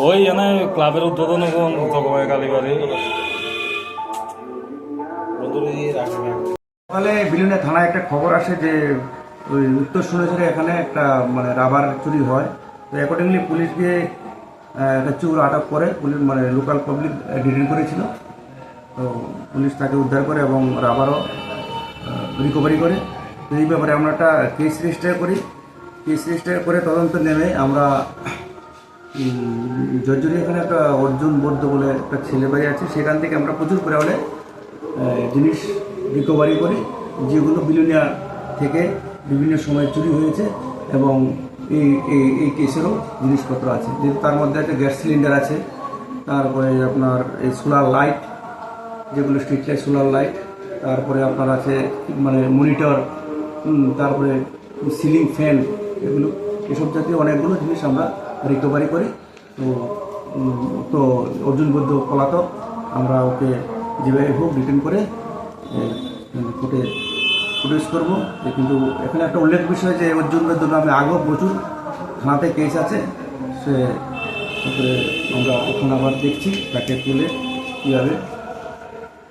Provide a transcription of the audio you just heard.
ওই এনে ক্লাবের উদ্বোধন কোন জগবাই কালীবাড়ি সকালে বিলুনিয়া থানায় একটা খবর আসে যে ওই উত্তর সোনাঝুরে এখানে একটা মানে রাবার চুরি হয়। তো অ্যাকর্ডিংলি পুলিশ গিয়ে একটা চোর আটক করে, পুলিশ মানে লোকাল পাবলিক ডিটেইন করেছিল। তো পুলিশ তাকে উদ্ধার করে এবং রাবারও রিকভারি করে। তো এই ব্যাপারে আমরা একটা কেস রেজিস্টার করি। কেস রেজিস্টার করে তদন্ত নেমে আমরা জর্জরি এখানে একটা অর্জুন বৌদ্ধ বলে একটা ছেলে বাড়ি আছে, সেখান থেকে আমরা প্রচুর পরিমাণে জিনিস রিকভারি করি, যেগুলো বিলুনিয়া থেকে বিভিন্ন সময় চুরি হয়েছে এবং এই এই এই কেসেরও জিনিসপত্র আছে। যেহেতু তার মধ্যে একটা গ্যাস সিলিন্ডার আছে, তারপরে আপনার এই সোলার লাইট, যেগুলো স্ট্রিট লাইট সোলার লাইট, তারপরে আপনার আছে মানে মনিটর, তারপরে সিলিং ফ্যান, এগুলো এসব জাতীয় অনেকগুলো জিনিস আমরা রিকভারি করি। তো তো অর্জুন বৌদ্ধ পলাতক, আমরা ওকে যেভাবে হোক রিটার্ন করে কোর্টে প্রডিউস করবো। কিন্তু এখানে একটা উল্লেখ বিষয় যে অর্জুন বৌদ্ধ নামে আগেও প্রচুর থানাতে কেস আছে। সে আমরা এখন আবার দেখছি তাকে তুলে কীভাবে